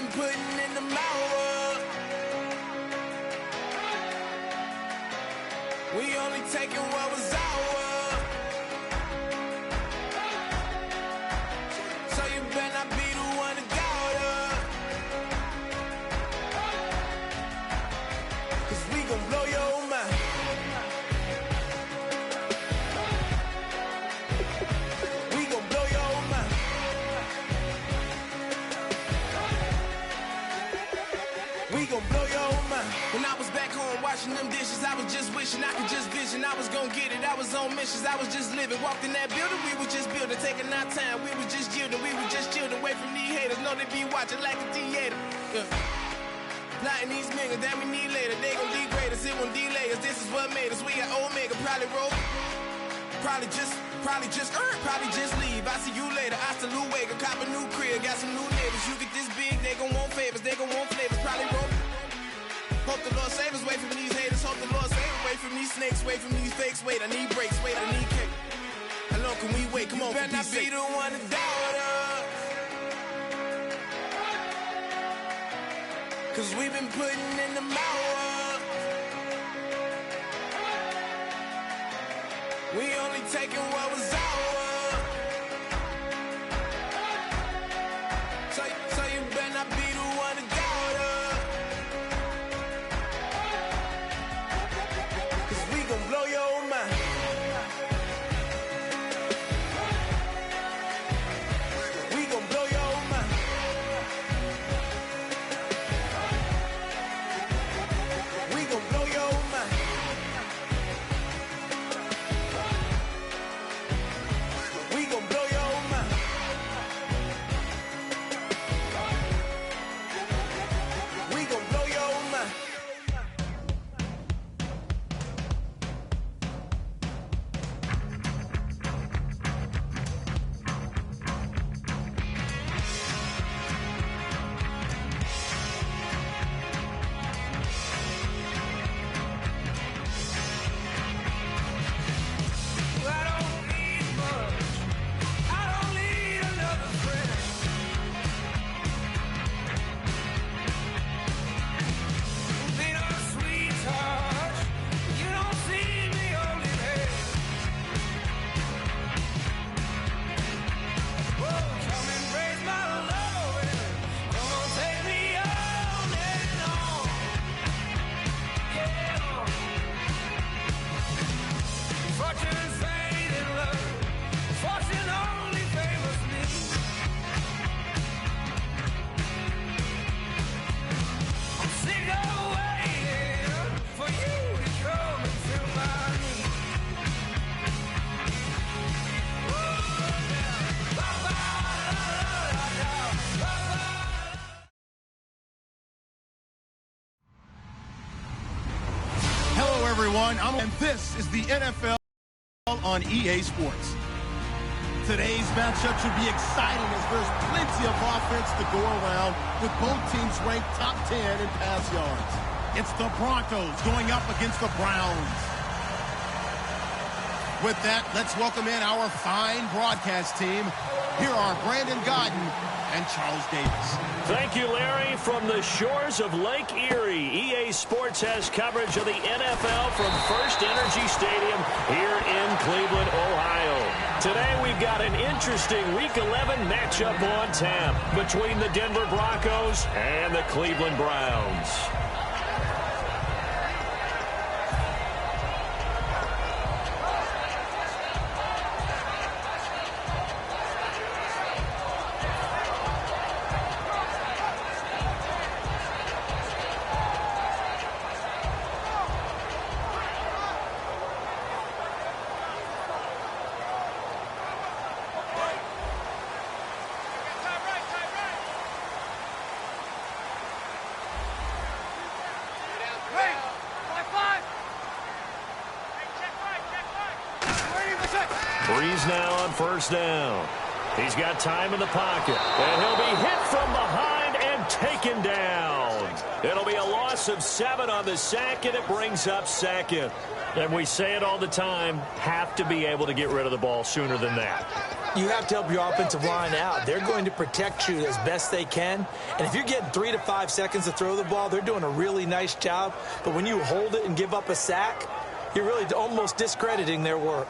been putting in the mouth. We only taking what was ours. So you better not be the one to doubt us. 'Cause we gon' blow your mind. We gon' blow your mind. We gon' blow your mind. When I was back home washing them dishes, I was just wishing I could just vision. I was gon' get it. I was on missions. I was just living. Walked in that building, we were just building. Taking our time, we were just yielding. We were just chilling away from these haters. Know they be watching like a theater. Yeah. Plotting these niggas that we need later. They gon' degrade us, it won't delay us. This is what made us. We got Omega, probably roll. Probably just leave. I see you later. I salute Wake, cop a new crib, got some new neighbors. You get this big, they gon' want favors, they gon' want flavors. Probably roll. Hope the Lord save us, wait from these haters. Hope the Lord save us, wait from these snakes, wait from these fakes. Wait, I need breaks, wait, I need cake. How long can we wait? Come on, better not be the one to doubt us. 'Cause we've been putting in the mouth. We only taking what was ours. So you better not be the one to doubt us. 'Cause we gon' blow your mind. We gon' blow your mind. We gon' blow your mind. We gon' blow your mind. We gon' blow your mind. I don't need much. I don't need another friend. Be no sweetheart. You don't see me holding hands. Oh, come and raise my love. Come on, take me on and on. Yeah. Fortune, fate, and love. Fortune only favors me. I'm sick of waiting for you to come and fill my need. Hello, everyone. And this is the NFL on EA Sports. Today's matchup should be exciting as there's plenty of offense to go around with both teams ranked top 10 in pass yards. It's the Broncos going up against the Browns. With that, let's welcome in our fine broadcast team. Here are Brandon Godden and Charles Davis. Thank you, Larry. From the shores of Lake Erie, EA Sports has coverage of the NFL from First Energy Stadium here in Cleveland, Ohio. Today we've got an interesting Week 11 matchup on tap between the Denver Broncos and the Cleveland Browns. Breeze now on first down. He's got time in the pocket, and he'll be hit from behind and taken down. It'll be a loss of 7 on the sack, and it brings up second. And we say it all the time, have to be able to get rid of the ball sooner than that. you have to help your offensive line out. They're going to protect you as best they can. And if you're getting 3 to 5 seconds to throw the ball, they're doing a really nice job. But when you hold it and give up a sack, you're really almost discrediting their work.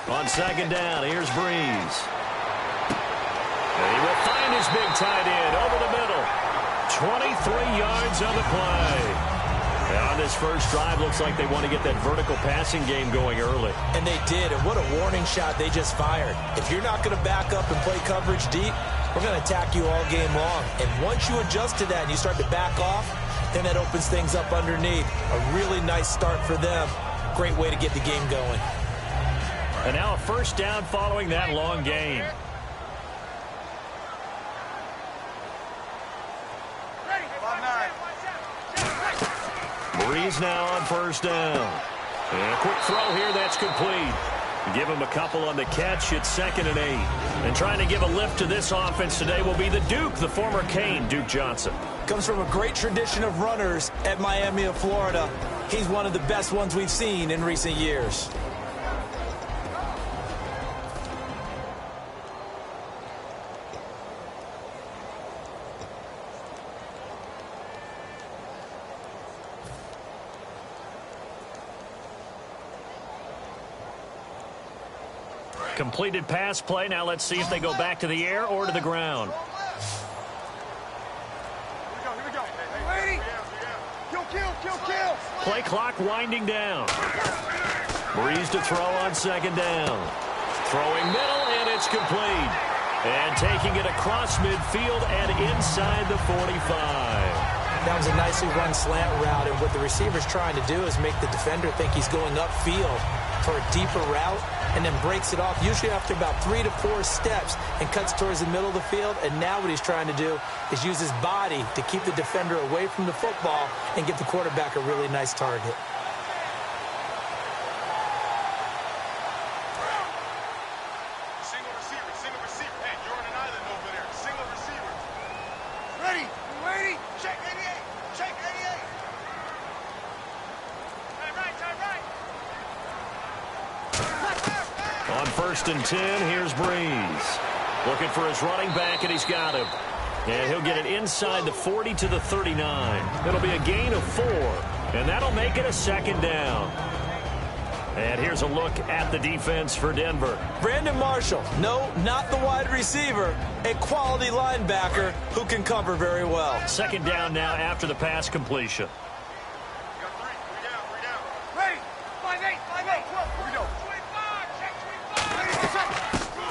On second down, here's Breeze. And he will find his big tight end over the middle. 23 yards on the play. And on this first drive, looks like they want to get that vertical passing game going early. And they did, and what a warning shot they just fired. If you're not going to back up and play coverage deep, we're going to attack you all game long. And once you adjust to that and you start to back off, then that opens things up underneath. A really nice start for them. Great way to get the game going. And now a first down following that long gain. Breeze now on first down. And a quick throw here, that's complete. Give him a couple on the catch. It's 2nd and 8. And trying to give a lift to this offense today will be the Duke, the former Cane, Duke Johnson. Comes from a great tradition of runners at Miami of Florida. He's one of the best ones we've seen in recent years. Completed pass play. Now let's see if they go back to the air or to the ground. Here we go. Hey. Kill. Play clock winding down. Breeze to throw on second down. Throwing middle, and it's complete. And taking it across midfield and inside the 45. That was a nicely run slant route, and what the receiver's trying to do is make the defender think he's going upfield for a deeper route, and then breaks it off, usually after about 3 to 4 steps, and cuts towards the middle of the field. And now what he's trying to do is use his body to keep the defender away from the football and get the quarterback a really nice target. Single receiver. Hey, you're on an island over there. Single receiver. Ready. Check 88. On 1st and 10, here's Breeze. Looking for his running back, and he's got him. And he'll get it inside the 40 to the 39. It'll be a gain of 4, and that'll make it a 2nd down. And here's a look at the defense for Denver. Brandon Marshall, no, not the wide receiver, a quality linebacker who can cover very well. 2nd down now after the pass completion.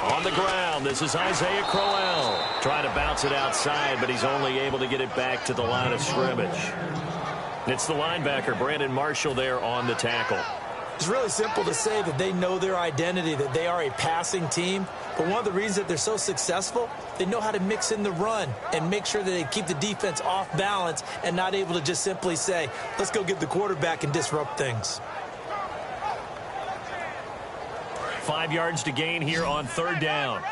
On the ground, this is Isaiah Crowell. Trying to bounce it outside, but he's only able to get it back to the line of scrimmage. It's the linebacker, Brandon Marshall, there on the tackle. It's really simple to say that they know their identity, that they are a passing team. But one of the reasons that they're so successful, they know how to mix in the run and make sure that they keep the defense off balance and not able to just simply say, let's go get the quarterback and disrupt things. 5 yards to gain here on 3rd down.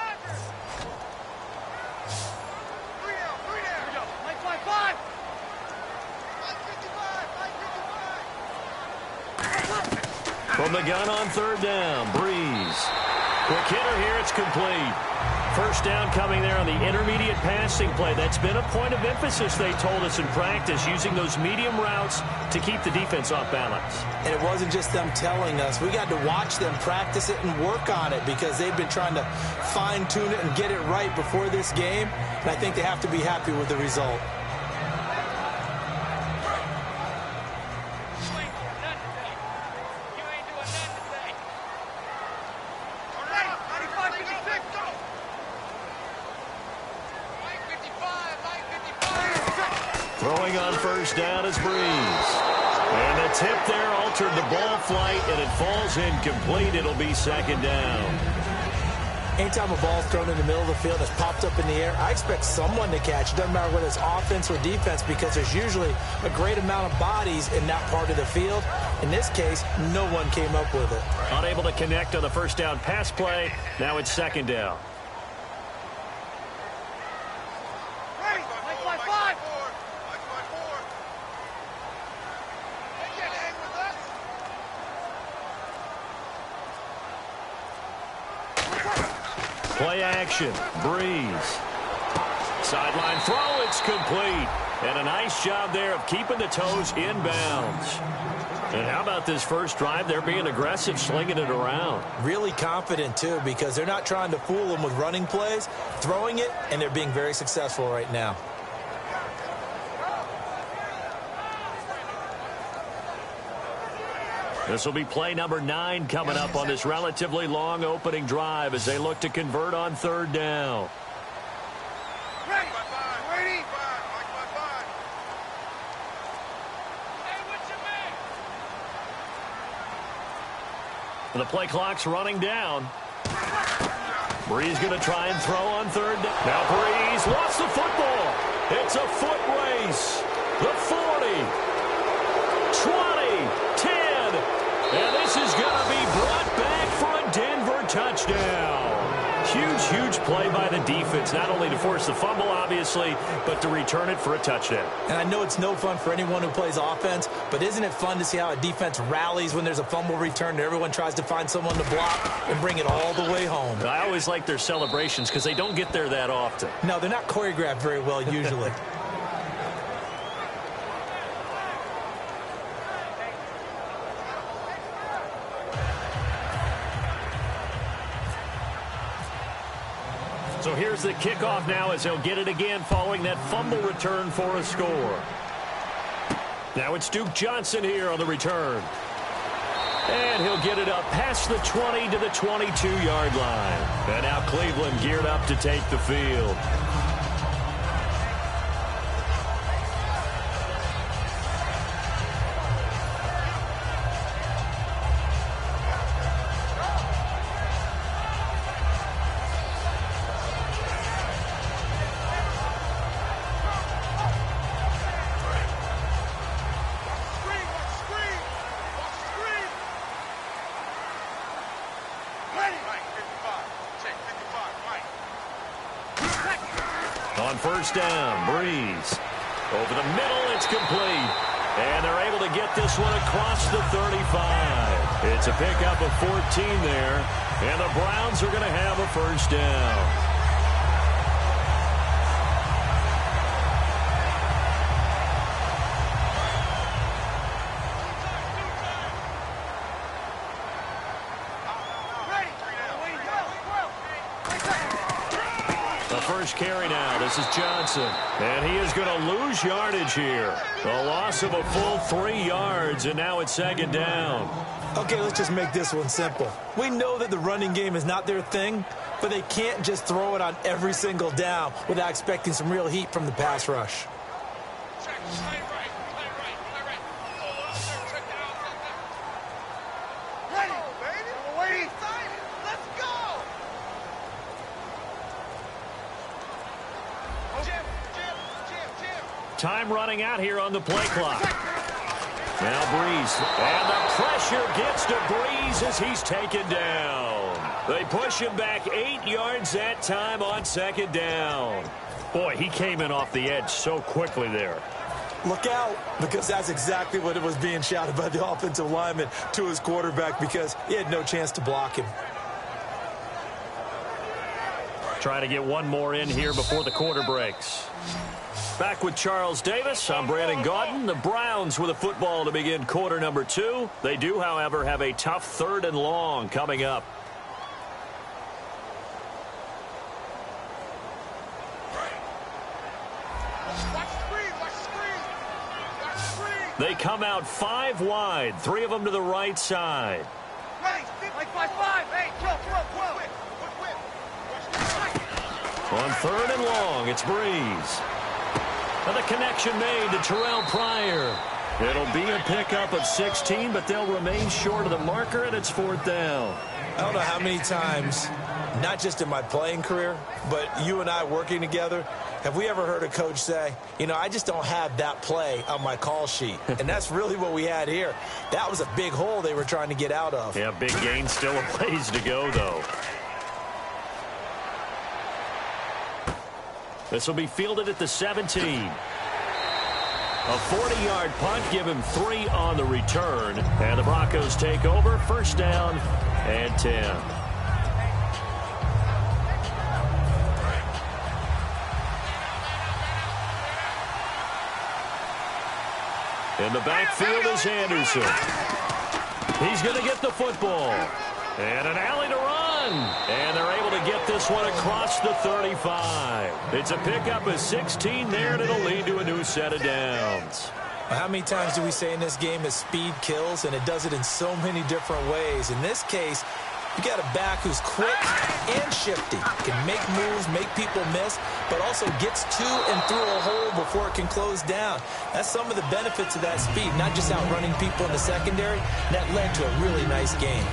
From the gun on 3rd down, Breeze. Quick hitter here, it's complete. First down coming there on the intermediate passing play. That's been a point of emphasis, they told us in practice, using those medium routes to keep the defense off balance. And it wasn't just them telling us. We got to watch them practice it and work on it because they've been trying to fine-tune it and get it right before this game. And I think they have to be happy with the result. Throwing on first down is Breeze. And the tip there altered the ball flight, and it falls incomplete. It'll be 2nd down. Anytime a ball's thrown in the middle of the field, it's popped up in the air, I expect someone to catch. It doesn't matter whether it's offense or defense because there's usually a great amount of bodies in that part of the field. In this case, no one came up with it. Unable to connect on the first down pass play. Now it's 2nd down. Play action. Breeze. Sideline throw. It's complete. And a nice job there of keeping the toes in bounds. And how about this first drive? They're being aggressive, slinging it around. Really confident, too, because they're not trying to fool them with running plays, throwing it, and they're being very successful right now. This will be play number 9 coming up on this relatively long opening drive as they look to convert on third down. The play clock's running down. Breeze going to try and throw on third down. Now Breeze lost the football. It's a foot race. The 40, 20, 10. And this is going to be brought back for a Denver touchdown. Huge play by the defense, not only to force the fumble, obviously, but to return it for a touchdown. And I know it's no fun for anyone who plays offense, but isn't it fun to see how a defense rallies when there's a fumble return and everyone tries to find someone to block and bring it all the way home? I always like their celebrations because they don't get there that often. No, they're not choreographed very well usually. So here's the kickoff now as he'll get it again following that fumble return for a score. Now it's Duke Johnson here on the return. And he'll get it up past the 20 to the 22-yard line. And now Cleveland geared up to take the field. On first down, Breeze. Over the middle, it's complete. And they're able to get this one across the 35. It's a pickup of 14 there. And the Browns are going to have a first down. Carry now. This is Johnson. And he is going to lose yardage here. A loss of a full 3 yards, and now it's second down. Okay, let's just make this one simple. We know that the running game is not their thing, but they can't just throw it on every single down without expecting some real heat from the pass rush. Time running out here on the play clock. Now Breeze. And the pressure gets to Breeze as he's taken down. They push him back 8 yards that time on second down. Boy, he came in off the edge so quickly there. Look out, because that's exactly what it was being shouted by the offensive lineman to his quarterback because he had no chance to block him. Trying to get one more in here before the quarter breaks. Back with Charles Davis, I'm Brandon Gaudin. The Browns with a football to begin quarter number 2. They do, however, have a tough third and long coming up. They come out 5 wide, 3 of them to the right side. On third and long, it's Breeze. And the connection made to Terrell Pryor. It'll be a pickup of 16, but they'll remain short of the marker, and it's fourth down. I don't know how many times, not just in my playing career, but you and I working together, have we ever heard a coach say, you know, I just don't have that play on my call sheet. And that's really what we had here. That was a big hole they were trying to get out of. Yeah, big gain, still a ways to go, though. This will be fielded at the 17. A 40-yard punt, give him 3 on the return. And the Broncos take over, first down and 10. In the backfield is Anderson. He's going to get the football. And an alley to run. And they're able to get this one across the 35. It's a pickup of 16 there, and it'll lead to a new set of downs. How many times do we say in this game is speed kills, and it does it in so many different ways. In this case, you got a back who's quick and shifty, can make moves, make people miss, but also gets to and through a hole before it can close down. That's some of the benefits of that speed, not just outrunning people in the secondary. That led to a really nice game.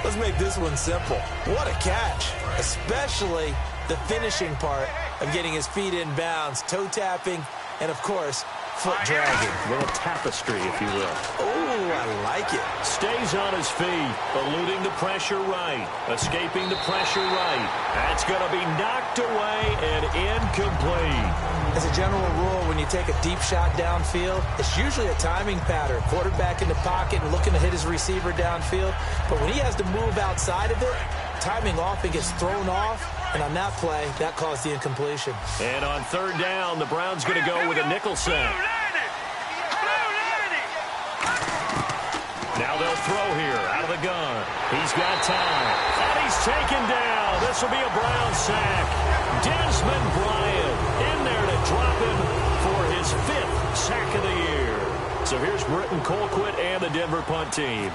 Let's make this one simple. What a catch, especially the finishing part of getting his feet in bounds, toe tapping, and of course, foot dragging. A little tapestry, if you will. Oh, I like it. Stays on his feet, eluding the pressure right, escaping the pressure right. That's going to be knocked away and incomplete. As a general rule, when you take a deep shot downfield, it's usually a timing pattern. Quarterback in the pocket and looking to hit his receiver downfield. But when he has to move outside of it, timing off and gets thrown off. And on that play, that caused the incompletion. And on third down, the Browns going to go with a nickel set. Now they'll throw here out of the gun. He's got time. And he's taken down. This will be a Brown sack. Desmond Bryant in there to drop him for his 5th sack of the year. So here's Britton Colquitt and the Denver punt team.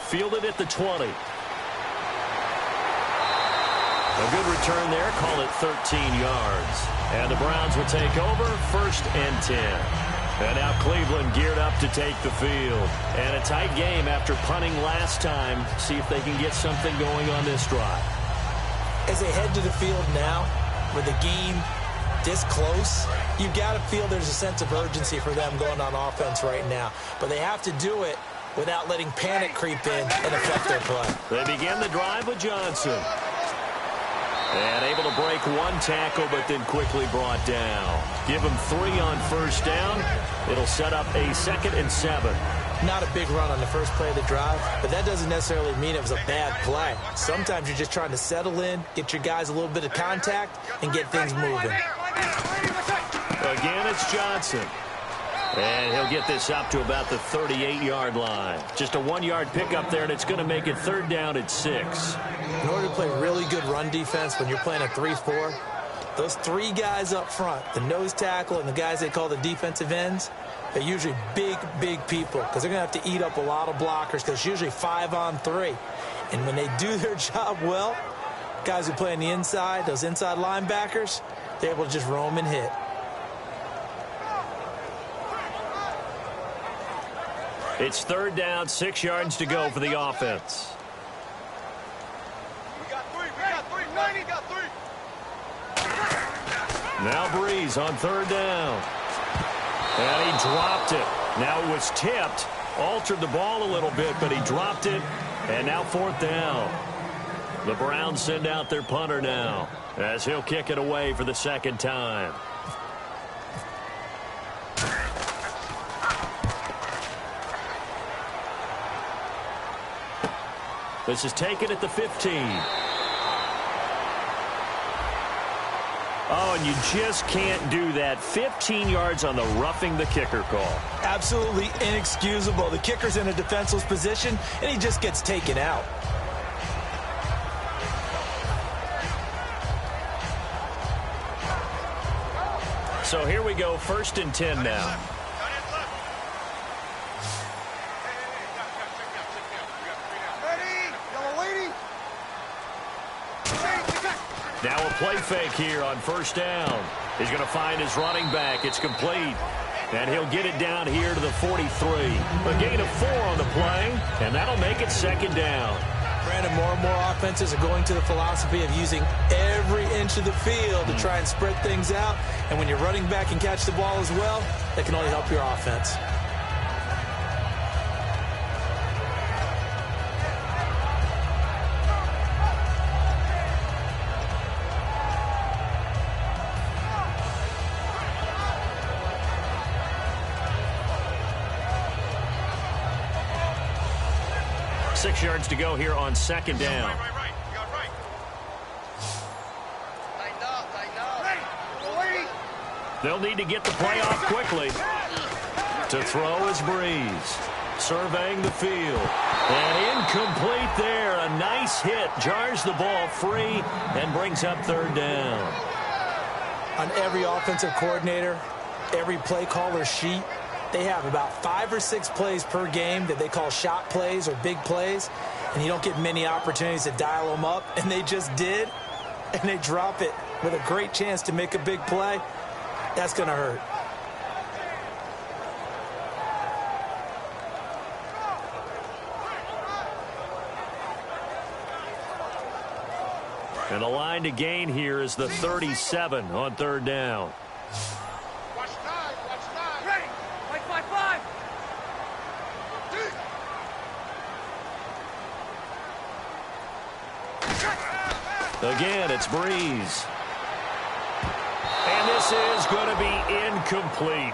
Fielded at the 20. A good return there. Call it 13 yards. And the Browns will take over 1st and 10. And now Cleveland geared up to take the field. And a tight game after punting last time. See if they can get something going on this drive. As they head to the field now, with the game this close, you've got to feel there's a sense of urgency for them going on offense right now. But they have to do it without letting panic creep in and affect their play. They begin the drive with Johnson. And able to break one tackle, but then quickly brought down. Give him 3 on first down. It'll set up a 2nd and 7. Not a big run on the first play of the drive, but that doesn't necessarily mean it was a bad play. Sometimes you're just trying to settle in, get your guys a little bit of contact, and get things moving. Again, it's Johnson. And he'll get this up to about the 38-yard line. Just a 1-yard pickup there, and it's going to make it 3rd down at 6. In order to play really good run defense when you're playing a 3-4, those 3 guys up front, the nose tackle and the guys they call the defensive ends, they're usually big, big people because they're going to have to eat up a lot of blockers because it's usually 5 on 3. And when they do their job well, guys who play on the inside, those inside linebackers, they're able to just roam and hit. It's 3rd down, 6 yards to go for the offense. We got 3, 90, got 3. Now Breeze on 3rd down. And he dropped it. Now it was tipped, altered the ball a little bit, but he dropped it. And now 4th down. The Browns send out their punter now as he'll kick it away for the 2nd time. This is taken at the 15. Oh, and you just can't do that. 15 yards on the roughing the kicker call. Absolutely inexcusable. The kicker's in a defenseless position, and he just gets taken out. So here we go, 1st and 10 now. Now a play fake here on 1st down. He's going to find his running back. It's complete. And he'll get it down here to the 43. A gain of 4 on the play, and that'll make it 2nd down. Brandon, more and more offenses are going to the philosophy of using every inch of the field to try and spread things out. And when you're running back and catch the ball as well, that can only help your offense. Six yards to go here on 2nd down. They'll need to get the play off quickly. To throw is Breeze. Surveying the field. And incomplete there. A nice hit. Jars the ball free and brings up third down. On every offensive coordinator, every play caller sheet, they have about 5 or 6 plays per game that they call shot plays or big plays, and you don't get many opportunities to dial them up, and they just did, and they drop it with a great chance to make a big play. That's going to hurt. And the line to gain here is the 37 on third down. Watch 9, watch 9. Ready. Like 5-5. Again, it's Breeze. And this is going to be incomplete.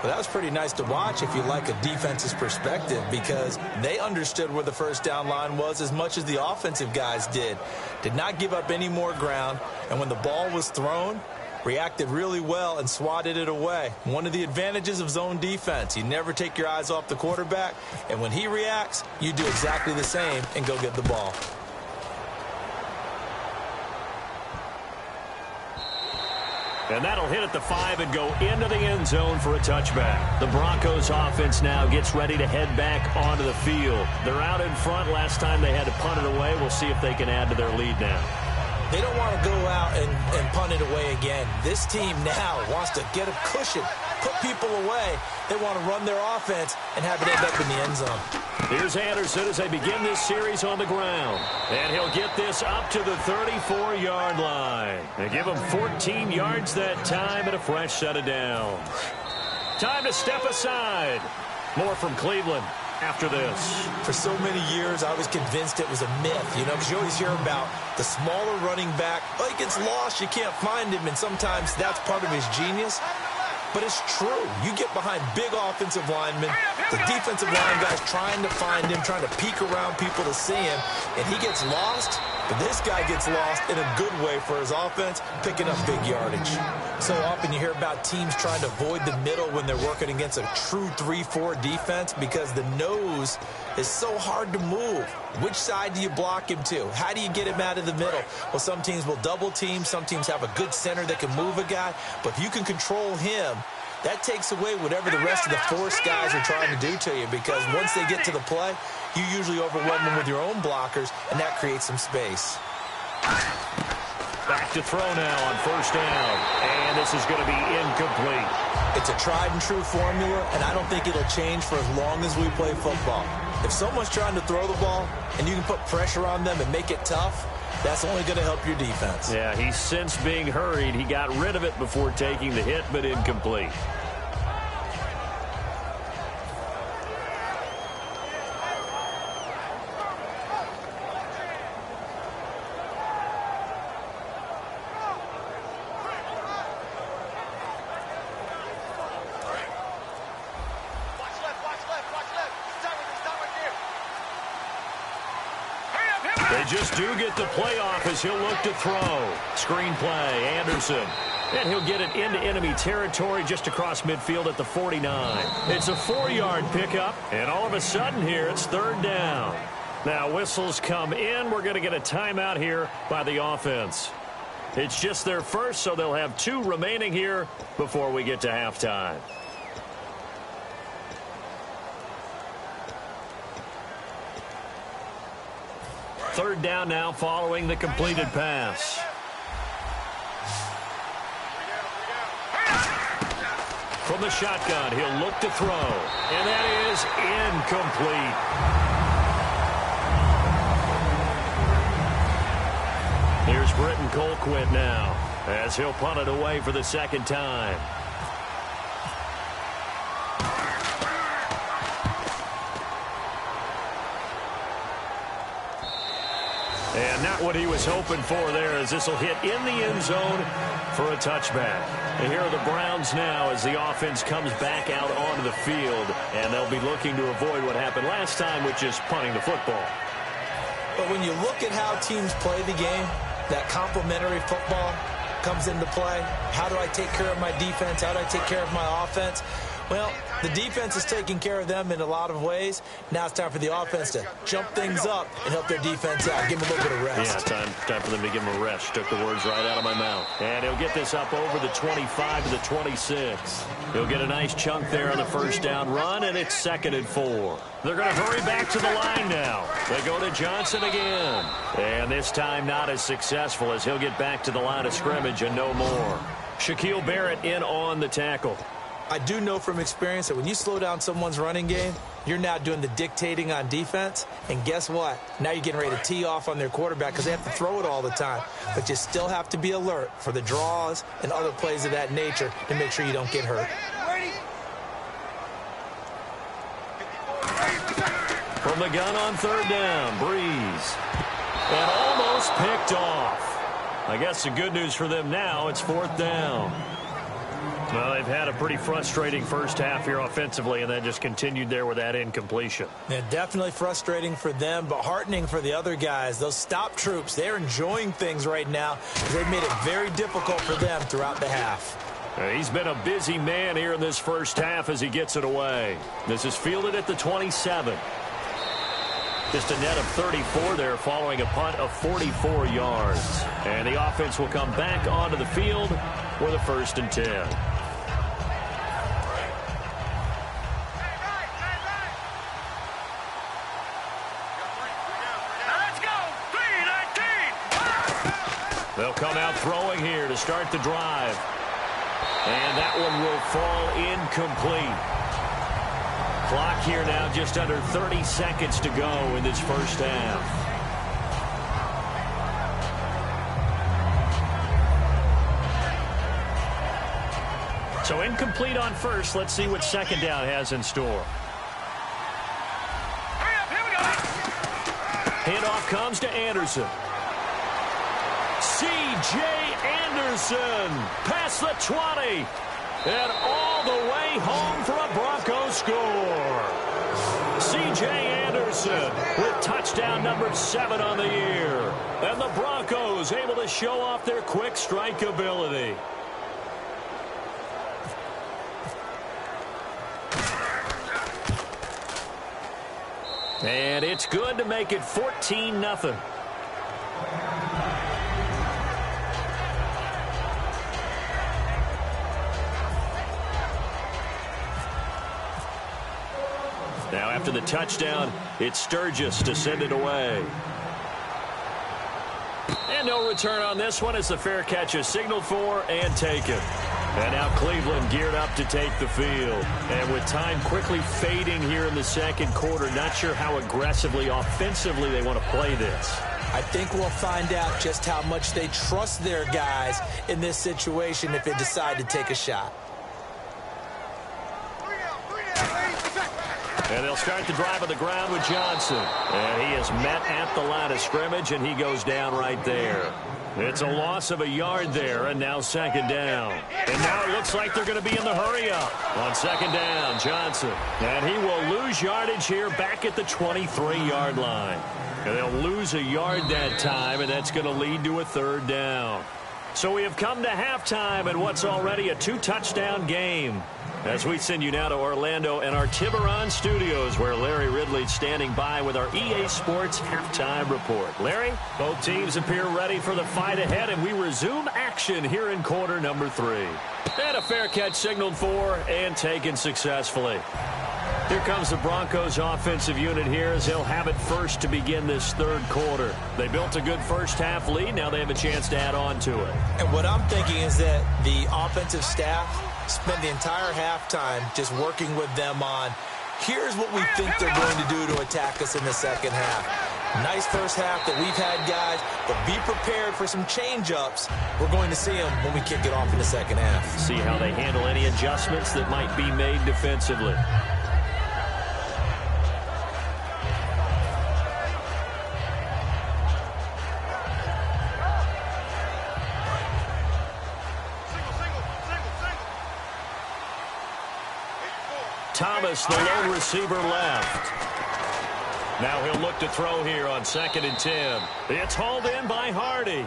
Well, that was pretty nice to watch if you like a defense's perspective, because they understood where the first down line was as much as the offensive guys did. Did not give up any more ground, and when the ball was thrown, reacted really well and swatted it away. One of the advantages of zone defense, you never take your eyes off the quarterback, and when he reacts, you do exactly the same and go get the ball. And that'll hit at the 5 and go into the end zone for a touchback. The Broncos offense now gets ready to head back onto the field. They're out in front. Last time they had to punt it away. We'll see if they can add to their lead now. They don't want to go out and punt it away again. This team now wants to get a cushion, put people away. They want to run their offense and have it end up in the end zone. Here's Anderson as they begin this series on the ground. And he'll get this up to the 34-yard line. They give him 14 yards that time and a fresh set of downs. Time to step aside. More from Cleveland after this. For so many years, I was convinced it was a myth, because you always hear about the smaller running back. Oh, he gets lost, you can't find him, and sometimes that's part of his genius. But it's true. You get behind big offensive linemen, the defensive line guys trying to find him, trying to peek around people to see him, and he gets lost. But this guy gets lost in a good way for his offense, picking up big yardage. So often you hear about teams trying to avoid the middle when they're working against a true 3-4 defense because the nose is so hard to move. Which side do you block him to? How do you get him out of the middle? Well, some teams will double team. Some teams have a good center that can move a guy. But if you can control him, that takes away whatever the rest of the force guys are trying to do to you, because once they get to the play, you usually overwhelm them with your own blockers, and that creates some space. Back to throw now on first down, and this is going to be incomplete. It's a tried-and-true formula, and I don't think it'll change for as long as we play football. If someone's trying to throw the ball, and you can put pressure on them and make it tough, that's only going to help your defense. Yeah, he's since being hurried. He got rid of it before taking the hit, but incomplete. Just do get the play off as he'll look to throw. Screen play, Anderson. And he'll get it into enemy territory just across midfield at the 49. It's a 4-yard pickup, and all of a sudden here it's third down. Now whistles come in. We're going to get a timeout here by the offense. It's just their first, so they'll have 2 remaining here before we get to halftime. Third down now following the completed pass. From the shotgun, he'll look to throw. And that is incomplete. Here's Britton Colquitt now as he'll punt it away for the second time. And not what he was hoping for there, as this will hit in the end zone for a touchback. And here are the Browns now as the offense comes back out onto the field. And they'll be looking to avoid what happened last time, which is punting the football. But when you look at how teams play the game, that complementary football, comes into play. How do I take care of my defense? How do I take care of my offense? Well, the defense is taking care of them in a lot of ways. Now it's time for the offense to jump things up and help their defense out. Give them a little bit of rest. Yeah, time for them to give them a rest. Took the words right out of my mouth. And he'll get this up over the 25 to the 26. He'll get a nice chunk there on the first down run, and it's 2nd and 4. They're going to hurry back to the line now. They go to Johnson again. And this time not as successful as he'll get back to the line of scrimmage and no more. Shaquille Barrett in on the tackle. I do know from experience that when you slow down someone's running game, you're now doing the dictating on defense. And guess what? Now you're getting ready to tee off on their quarterback because they have to throw it all the time. But you still have to be alert for the draws and other plays of that nature to make sure you don't get hurt. From the gun on 3rd down, Breeze. And almost picked off. I guess the good news for them now, it's 4th down. Well, they've had a pretty frustrating first half here offensively, and then just continued there with that incompletion. Yeah, definitely frustrating for them, but heartening for the other guys. Those stop troops, they're enjoying things right now because they've made it very difficult for them throughout the half. He's been a busy man here in this first half as he gets it away. This is fielded at the 27. Just a net of 34 there following a punt of 44 yards. And the offense will come back onto the field with a 1st and 10. They'll come out throwing here to start the drive. And that one will fall incomplete. Clock here now just under 30 seconds to go in this first half. So incomplete on first. Let's see what 2nd down has in store. Handoff comes to Anderson. C.J. Anderson past the 20 and all the way home for a Broncos score. C.J. Anderson with touchdown number 7 on the year. And the Broncos able to show off their quick strike ability. And it's good to make it 14-0. Now after the touchdown, it's Sturgis to send it away. And no return on this one as the fair catch is signaled for and taken. And now Cleveland geared up to take the field. And with time quickly fading here in the 2nd quarter, not sure how aggressively, offensively they want to play this. I think we'll find out just how much they trust their guys in this situation if they decide to take a shot. And they'll start the drive on the ground with Johnson. And he is met at the line of scrimmage, and he goes down right there. It's a loss of a yard there, and now 2nd down. And now it looks like they're going to be in the hurry-up. On 2nd down, Johnson. And he will lose yardage here back at the 23-yard line. And they'll lose a yard that time, and that's going to lead to a 3rd down. So we have come to halftime in what's already a 2-touchdown game. As we send you now to Orlando and our Tiburon studios, where Larry Ridley's standing by with our EA Sports halftime report. Larry, both teams appear ready for the fight ahead, and we resume action here in quarter number 3. And a fair catch signaled for and taken successfully. Here comes the Broncos offensive unit here as they'll have it first to begin this 3rd quarter. They built a good first half lead. Now they have a chance to add on to it. And what I'm thinking is that the offensive staff spent the entire halftime just working with them on, here's what we think they're going to do to attack us in the 2nd half. Nice first half that we've had, guys, but be prepared for some change-ups. We're going to see them when we kick it off in the 2nd half. See how they handle any adjustments that might be made defensively. Thomas, the lone receiver, left. Now he'll look to throw here on 2nd and 10. It's hauled in by Hardy.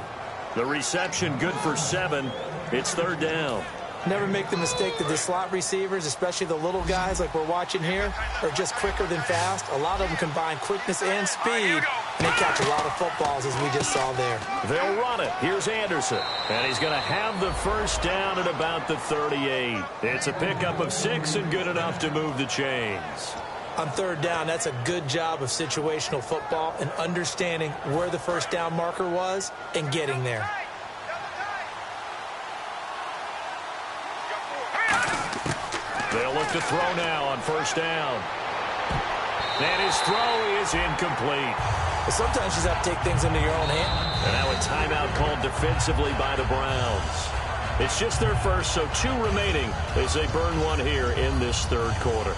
The reception good for 7. It's 3rd down. Never make the mistake that the slot receivers, especially the little guys like we're watching here, are just quicker than fast. A lot of them combine quickness and speed, and they catch a lot of footballs, as we just saw there. They'll run it. Here's Anderson, and he's going to have the first down at about the 38. It's a pickup of 6 and good enough to move the chains. On 3rd down, that's a good job of situational football and understanding where the first down marker was and getting there. They'll look to throw now on 1st down. And his throw is incomplete. But sometimes you just have to take things into your own hand. And now a timeout called defensively by the Browns. It's just their first, so 2 remaining as they burn one here in this 3rd quarter.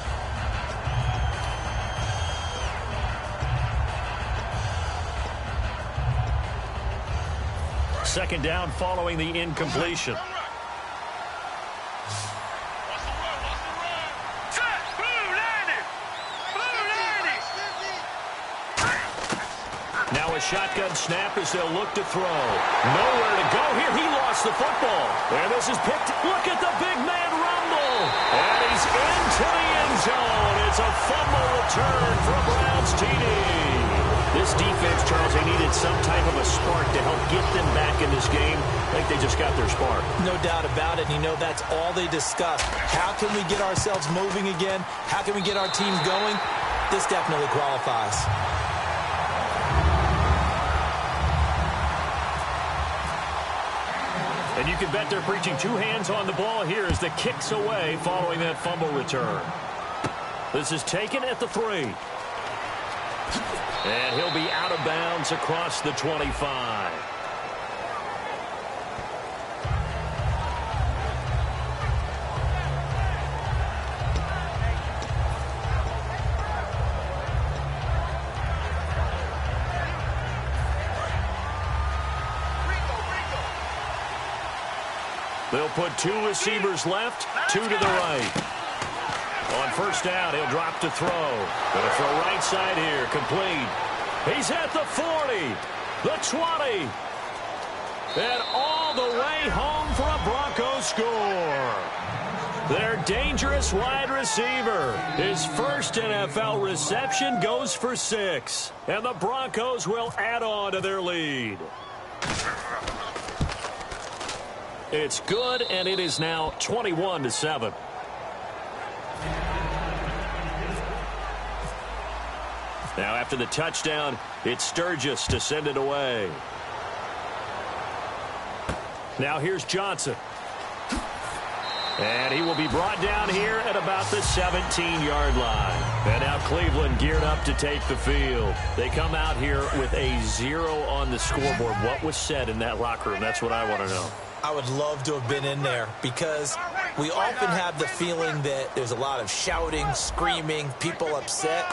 Second down following the incompletion. Now a shotgun snap as they'll look to throw. Nowhere to go here. He lost the football. And this is picked. Look at the big man rumble. And he's into the end zone. It's a fumble return for a Browns TD. This defense, Charles, they needed some type of a spark to help get them back in this game. I think they just got their spark. No doubt about it. And you know that's all they discussed. How can we get ourselves moving again? How can we get our team going? This definitely qualifies. And you can bet they're preaching 2 hands on the ball here as the kick's away following that fumble return. This is taken at the 3. And he'll be out of bounds across the 25. They'll put 2 receivers left, 2 to the right. On 1st down, he'll drop to throw. Going to throw right side here, complete. He's at the 40, the 20, and all the way home for a Broncos score. Their dangerous wide receiver. His first NFL reception goes for 6, and the Broncos will add on to their lead. It's good, and it is now 21-7. Now after the touchdown, it's Sturgis to send it away. Now here's Johnson. And he will be brought down here at about the 17-yard line. And now Cleveland geared up to take the field. They come out here with a 0 on the scoreboard. What was said in that locker room? That's what I want to know. I would love to have been in there because we often have the feeling that there's a lot of shouting, screaming, people upset.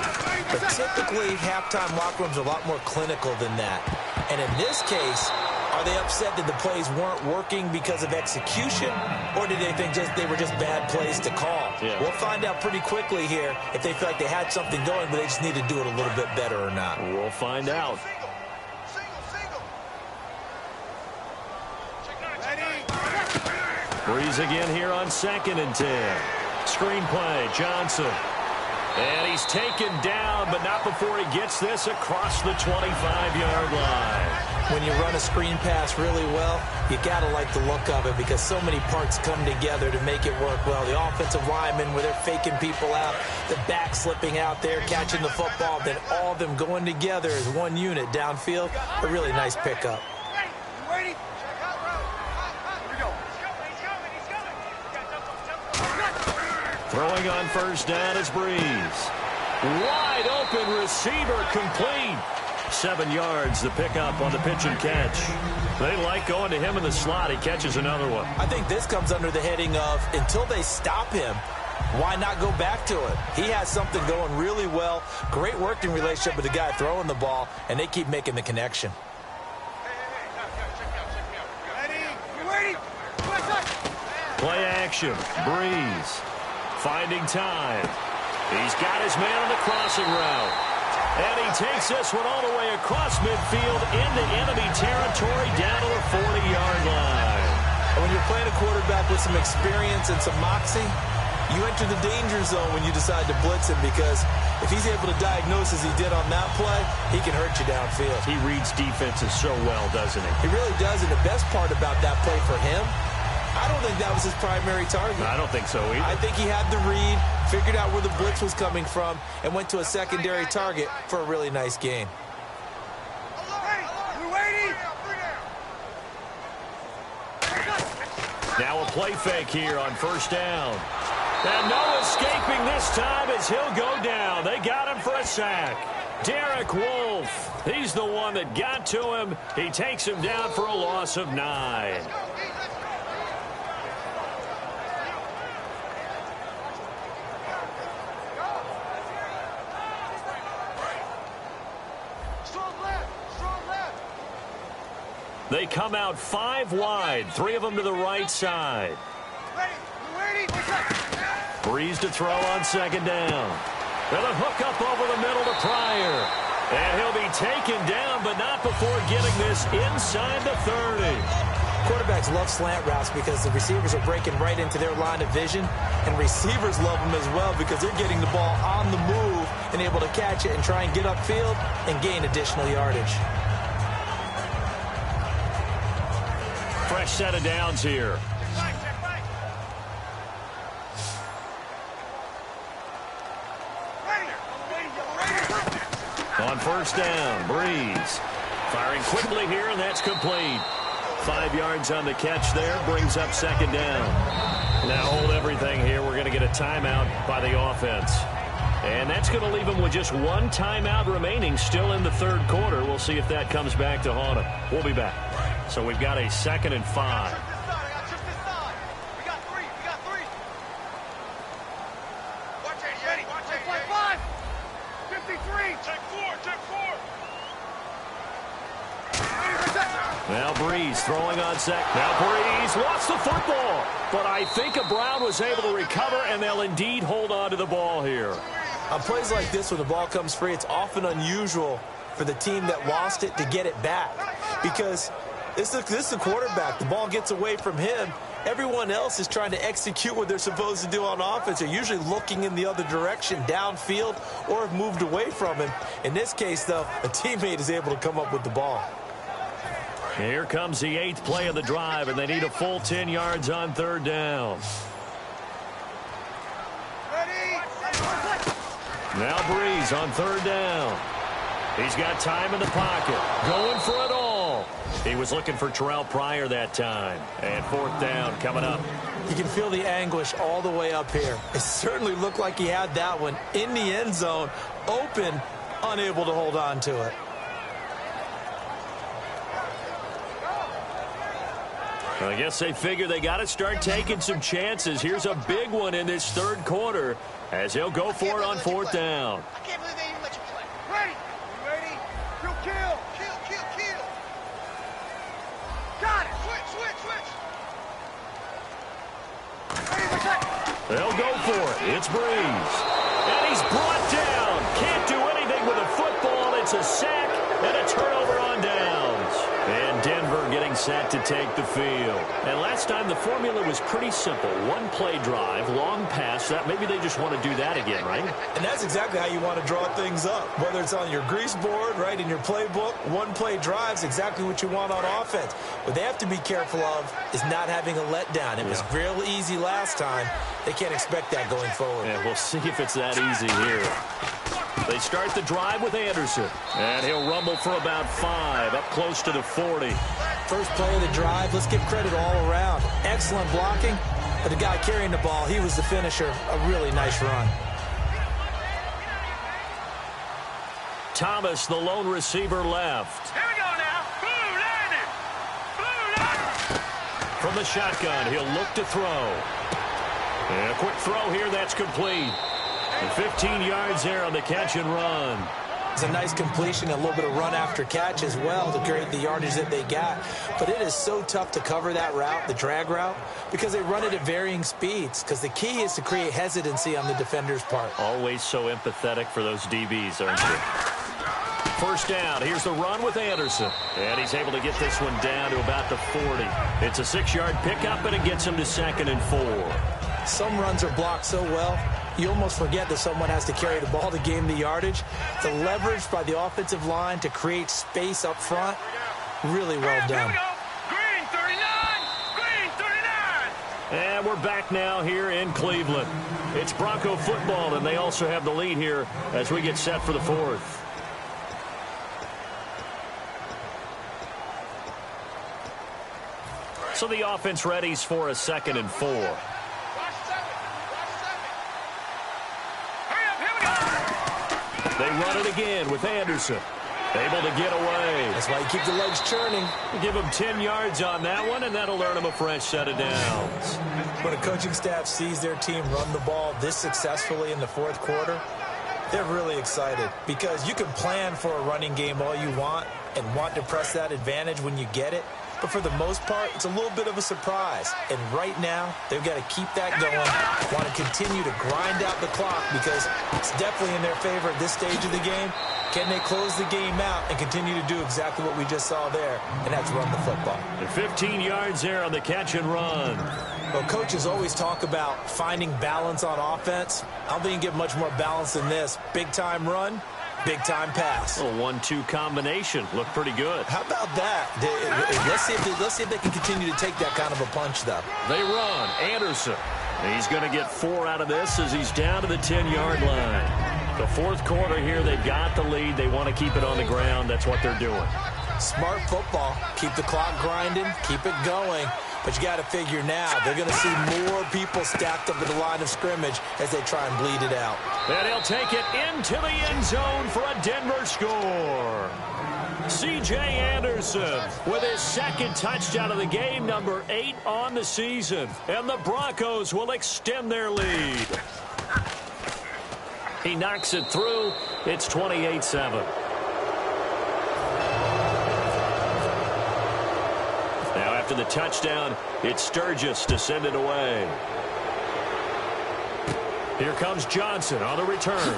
But typically, halftime locker rooms are a lot more clinical than that. And in this case, are they upset that the plays weren't working because of execution? Or did they think they were just bad plays to call? Yeah. We'll find out pretty quickly here if they feel like they had something going, but they just need to do it a little bit better or not. We'll find out. Breeze again here on 2nd and 10. Screen play, Johnson. And he's taken down, but not before he gets this across the 25-yard line. When you run a screen pass really well, you got to like the look of it because so many parts come together to make it work well. The offensive linemen, where they're faking people out, the back slipping out there, catching the football, then all of them going together as one unit downfield. A really nice pickup. Throwing on 1st down is Breeze. Wide open receiver complete. 7 yards, the pickup on the pitch and catch. They like going to him in the slot. He catches another one. I think this comes under the heading of until they stop him, why not go back to it? He has something going really well. Great working relationship with the guy throwing the ball, and they keep making the connection. Play action. Breeze. Finding time. He's got his man on the crossing route. And he takes this one all the way across midfield into enemy territory down to the 40-yard line. And when you're playing a quarterback with some experience and some moxie, you enter the danger zone when you decide to blitz him, because if he's able to diagnose as he did on that play, he can hurt you downfield. He reads defenses so well, doesn't he? He really does, and the best part about that play for him, I don't think that was his primary target. I don't think so either. I think he had the read, figured out where the blitz was coming from, and went to a secondary target for a really nice gain. Now a play fake here on first down. And no escaping this time as he'll go down. They got him for a sack. Derek Wolfe, he's the one that got to him. He takes him down for a loss of 9. They come out 5 wide, 3 of them to the right side. Breeze to throw on second down. With a hook up over the middle to Pryor. And he'll be taken down, but not before getting this inside the 30. Quarterbacks love slant routes because the receivers are breaking right into their line of vision, and receivers love them as well because they're getting the ball on the move and able to catch it and try and get upfield and gain additional yardage. Fresh set of downs here. On first down, Breeze firing quickly here, and that's complete. 5 yards on the catch there, brings up second down. Now hold everything here. We're going to get a timeout by the offense. And that's going to leave them with just 1 timeout remaining still in the third quarter. We'll see if that comes back to haunt them. We'll be back. So we've got a 2nd and 5. Now Breeze throwing on set. Now Breeze lost the football. But I think Brown was able to recover, and they'll indeed hold on to the ball here. On plays like this, when the ball comes free, it's often unusual for the team that lost it to get it back. Because this is the quarterback. The ball gets away from him. Everyone else is trying to execute what they're supposed to do on offense. They're usually looking in the other direction, downfield, or have moved away from him. In this case, though, a teammate is able to come up with the ball. Here comes the 8th play of the drive, and they need a full 10 yards on third down. Now Breeze on third down. He's got time in the pocket. Going for it all. He was looking for Terrell Pryor that time. And 4th down coming up. You can feel the anguish all the way up here. It certainly looked like he had that one in the end zone, open, unable to hold on to it. I guess they figure they got to start taking some chances. Here's a big one in this third quarter as he'll go for it on 4th down. I can't believe they even let you play. Ready? You ready? Kill. Kill. Got it. Switch. They'll go for it. It's Breeze. And he's brought down. Can't do anything with a football. It's a sack and a turnover on downs. And Denver getting set to take the field. And last time the formula was pretty simple. 1 play drive, long pass. That maybe they just want to do that again, right? And that's exactly how you want to draw things up. Whether it's on your grease board, right, in your playbook, 1 play drive is exactly what you want on offense. What they have to be careful of is not having a letdown. It was real easy last time. They can't expect that going forward. Yeah, we'll see if it's that easy here. They start the drive with Anderson. And he'll rumble for about 5, up close to the 40. First play of the drive, let's give credit all around. Excellent blocking, but the guy carrying the ball, he was the finisher. A really nice run. Thomas, the lone receiver, left. Here we go now. Blue landing. From the shotgun, he'll look to throw. And a quick throw here, that's complete. And 15 yards there on the catch and run. It's a nice completion, a little bit of run after catch as well to create the yardage that they got. But it is so tough to cover that route, the drag route, because they run it at varying speeds. Because the key is to create hesitancy on the defender's part. Always so empathetic for those DBs, aren't you? First down. Here's the run with Anderson. And he's able to get this one down to about the 40. It's a 6-yard pickup, and it gets him to 2nd and 4. Some runs are blocked so well, you almost forget that someone has to carry the ball to gain the yardage. The leverage by the offensive line to create space up front, really well done. Green 39! Green 39! And we're back now here in Cleveland. It's Bronco football, and they also have the lead here as we get set for the 4th. So the offense readies for a 2nd and 4. They run it again with Anderson. Able to get away. That's why you keep the legs churning. Give him 10 yards on that one, and that'll earn him a fresh set of downs. When a coaching staff sees their team run the ball this successfully in the 4th quarter, they're really excited because you can plan for a running game all you want and want to press that advantage when you get it. But for the most part, it's a little bit of a surprise. And right now, they've got to keep that going, want to continue to grind out the clock because it's definitely in their favor at this stage of the game. Can they close the game out and continue to do exactly what we just saw there, and that's run the football? 15 yards there on the catch and run. Well, coaches always talk about finding balance on offense. I don't think you can get much more balance than this. Big-time run, big-time pass. A 1-2 combination. Looked pretty good. How about that? Let's see if they can continue to take that kind of a punch, though. They run. Anderson. He's going to get 4 out of this as he's down to the 10-yard line. The 4th quarter here, they've got the lead. They want to keep it on the ground. That's what they're doing. Smart football. Keep the clock grinding. Keep it going. But you got to figure now, they're going to see more people stacked up at the line of scrimmage as they try and bleed it out. And he'll take it into the end zone for a Denver score. C.J. Anderson with his 2nd touchdown of the game, number 8 on the season. And the Broncos will extend their lead. He knocks it through. It's 28-7. Now after the touchdown, it's Sturgis to send it away. Here comes Johnson on the return.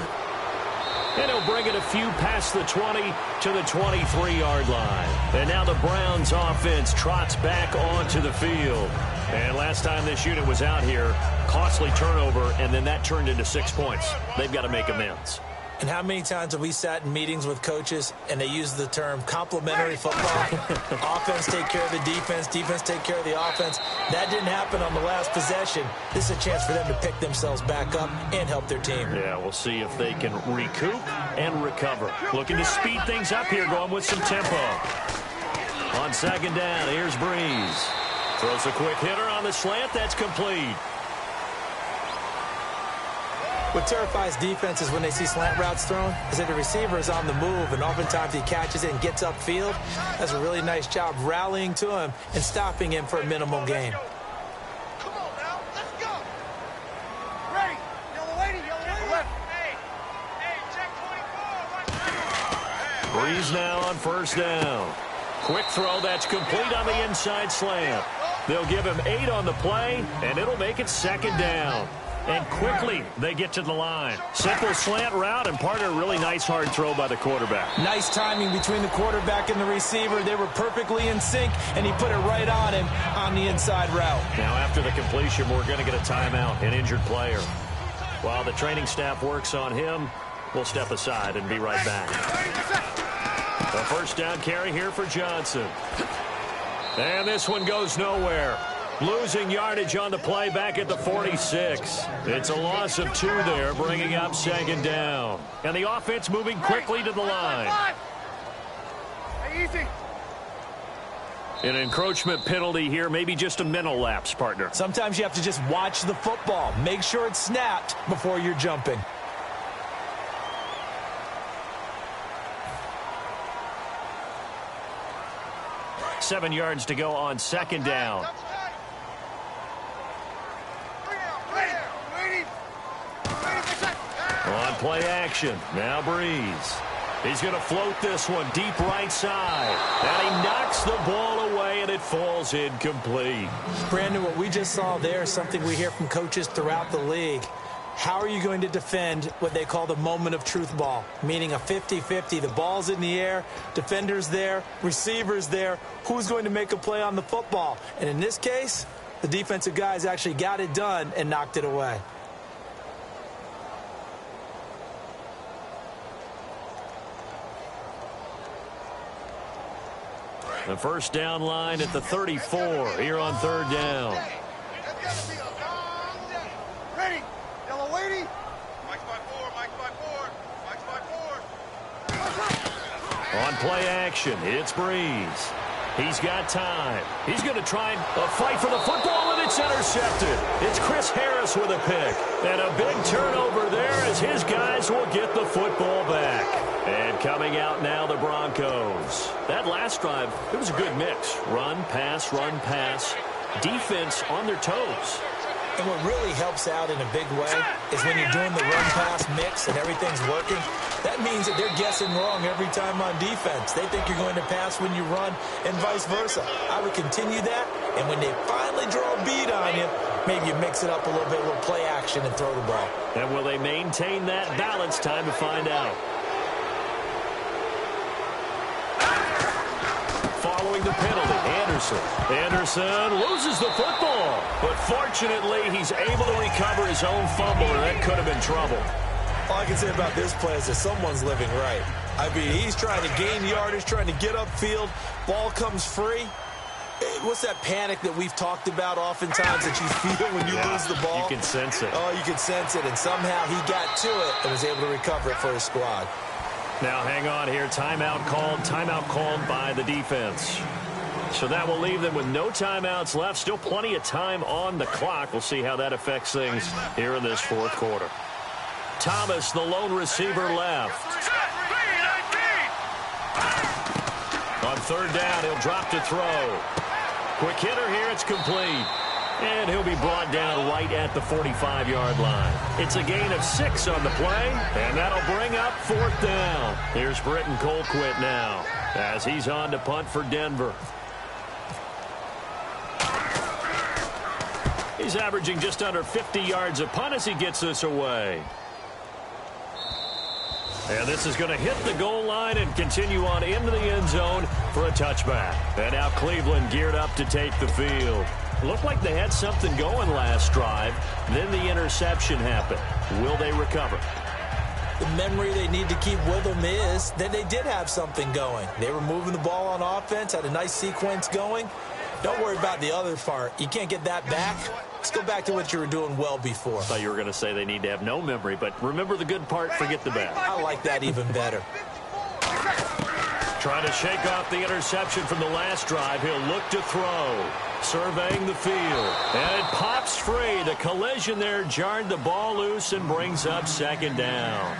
And he'll bring it a few past the 20 to the 23-yard line. And now the Browns offense trots back onto the field. And last time this unit was out here, costly turnover, and then that turned into 6 points. They've got to make amends. And how many times have we sat in meetings with coaches and they use the term complementary football? Offense take care of the defense, defense take care of the offense. That didn't happen on the last possession. This is a chance for them to pick themselves back up and help their team. Yeah, we'll see if they can recoup and recover. Looking to speed things up here, going with some tempo. On 2nd down, here's Breeze. Throws a quick hitter on the slant. That's complete. What terrifies defenses when they see slant routes thrown is that the receiver is on the move, and oftentimes he catches it and gets upfield. Does a really nice job rallying to him and stopping him for a minimal gain. Come on now, let's go. Ready. Yellow lady, left. Hey, check 24. Breeze now on 1st down. Quick throw, that's complete on the inside slant. They'll give him 8 on the play, and it'll make it 2nd down. And quickly, they get to the line. Simple slant route, and part of a really nice hard throw by the quarterback. Nice timing between the quarterback and the receiver. They were perfectly in sync, and he put it right on him on the inside route. Now, after the completion, we're going to get a timeout, an injured player. While the training staff works on him, we'll step aside and be right back. A 1st down carry here for Johnson. And this one goes nowhere. Losing yardage on the play back at the 46. It's a loss of 2 there, bringing up 2nd down. And the offense moving quickly to the line. Hey, easy. An encroachment penalty here, maybe just a mental lapse, partner. Sometimes you have to just watch the football. Make sure it's snapped before you're jumping. Seven yards to go on 2nd down. On play action. Now Breeze. He's going to float this one deep right side. And he knocks the ball away, and it falls incomplete. Brandon, what we just saw there is something we hear from coaches throughout the league. How are you going to defend what they call the moment of truth ball, meaning a 50-50? The ball's in the air, defender's there, receiver's there. Who's going to make a play on the football? And in this case, the defensive guys actually got it done and knocked it away. The first down line at the 34 here on third down. Ready. Yellow lady. Mike's by four. Mike's by four. Mike's by four. On play action, it's Breeze. He's got time. He's going to try a fight for the football, and it's intercepted. It's Chris Harris with a pick. And a big turnover there as his guys will get the football back. And coming out now, the Broncos. That last drive, it was a good mix. Run, pass, defense on their toes. And what really helps out in a big way is when you're doing the run-pass mix and everything's working, that means that they're guessing wrong every time on defense. They think you're going to pass when you run and vice versa. I would continue that, and when they finally draw a beat on you, maybe you mix it up a little bit, a little play action and throw the ball. And will they maintain that balance? Time to find out. Following the penalty, Anderson loses the football, but fortunately he's able to recover his own fumble, and that could have been trouble. All I can say about this play is that someone's living right. I mean, he's trying to gain yardage, trying to get upfield. Ball comes free. What's that panic that we've talked about oftentimes that you feel when you lose the ball? You can sense it. Oh, you can sense it, and somehow he got to it and was able to recover it for his squad. Now hang on here. Timeout called by the defense. So that will leave them with no timeouts left. Still plenty of time on the clock. We'll see how that affects things here in this fourth quarter. Thomas, the lone receiver, left. On third down, he'll drop to throw. Quick hitter here, it's complete. And he'll be brought down right at the 45-yard line. It's a gain of 6 on the play, and that'll bring up fourth down. Here's Britton Colquitt now as he's on to punt for Denver. He's averaging just under 50 yards a punt as he gets this away. And this is going to hit the goal line and continue on into the end zone for a touchback. And now Cleveland geared up to take the field. Looked like they had something going last drive. Then the interception happened. Will they recover? The memory they need to keep with them is that they did have something going. They were moving the ball on offense, had a nice sequence going. Don't worry about the other part. You can't get that back. Let's go back to what you were doing well before. I thought you were going to say they need to have no memory, but remember the good part, forget the bad. I like that even better. Trying to shake off the interception from the last drive. He'll look to throw. Surveying the field. And it pops free. The collision there jarred the ball loose and brings up second down.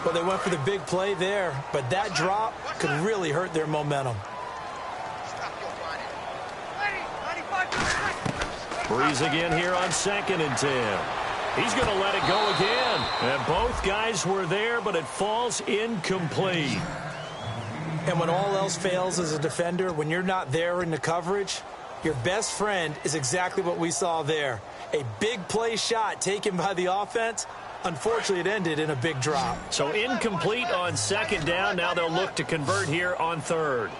Well, they went for the big play there, but that drop could really hurt their momentum. Breeze again here on 2nd and 10. He's going to let it go again. And both guys were there, but it falls incomplete. And when all else fails as a defender, when you're not there in the coverage, your best friend is exactly what we saw there. A big play shot taken by the offense. Unfortunately, it ended in a big drop. So incomplete on 2nd down. Now they'll look to convert here on 3rd.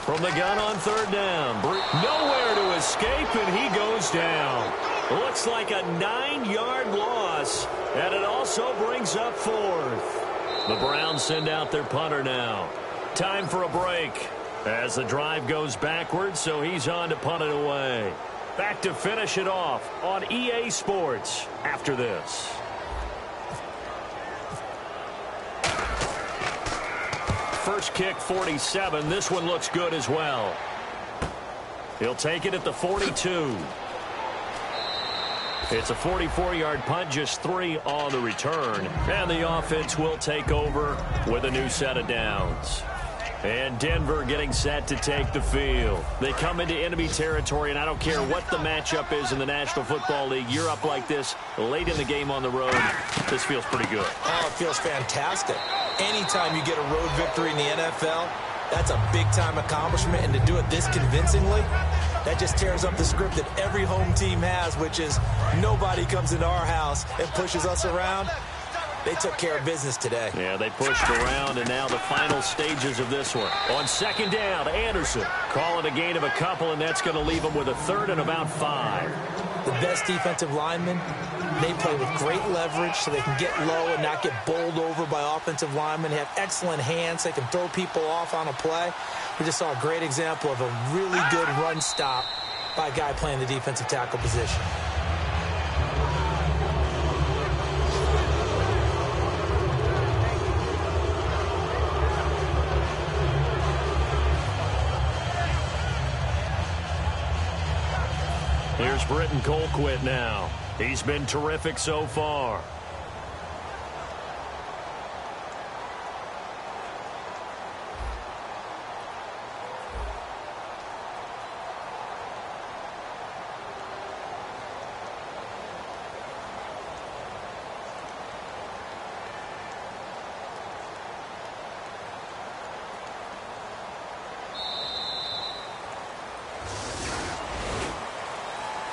From the gun on 3rd down. Nowhere to escape, and he goes down. Looks like a 9-yard loss, and it also brings up 4th. The Browns send out their punter now. Time for a break as the drive goes backwards, so he's on to punt it away. Back to finish it off on EA Sports after this. First kick, 47. This one looks good as well. He'll take it at the 42. It's a 44-yard punt, just 3 on the return. And the offense will take over with a new set of downs. And Denver getting set to take the field. They come into enemy territory, and I don't care what the matchup is in the National Football League. You're up like this late in the game on the road. This feels pretty good. Oh, it feels fantastic. Anytime you get a road victory in the NFL, That's a big-time accomplishment, and to do it this convincingly, that just tears up the script that every home team has, which is nobody comes into our house and pushes us around. They took care of business today. Yeah, they pushed around, and now the final stages of this one. On second down, Anderson calling a gain of a couple, and that's going to leave them with a third and about 5. The best defensive linemen, they play with great leverage so they can get low and not get bowled over by offensive linemen. They have excellent hands. They can throw people off on a play. We just saw a great example of a really good run stop by a guy playing the defensive tackle position. Here's Britton Colquitt now. He's been terrific so far.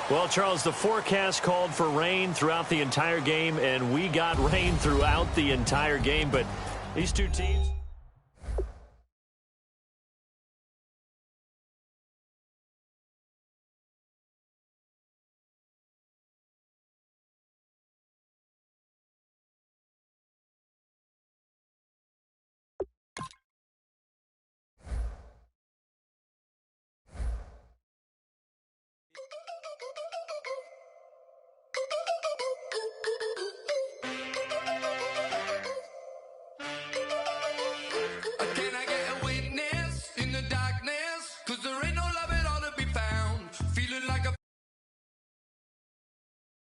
Well, Charles, the forecast called for rain throughout the entire game, and we got rain throughout the entire game, but these two teams... Can I get a witness in the darkness? 'Cause there ain't no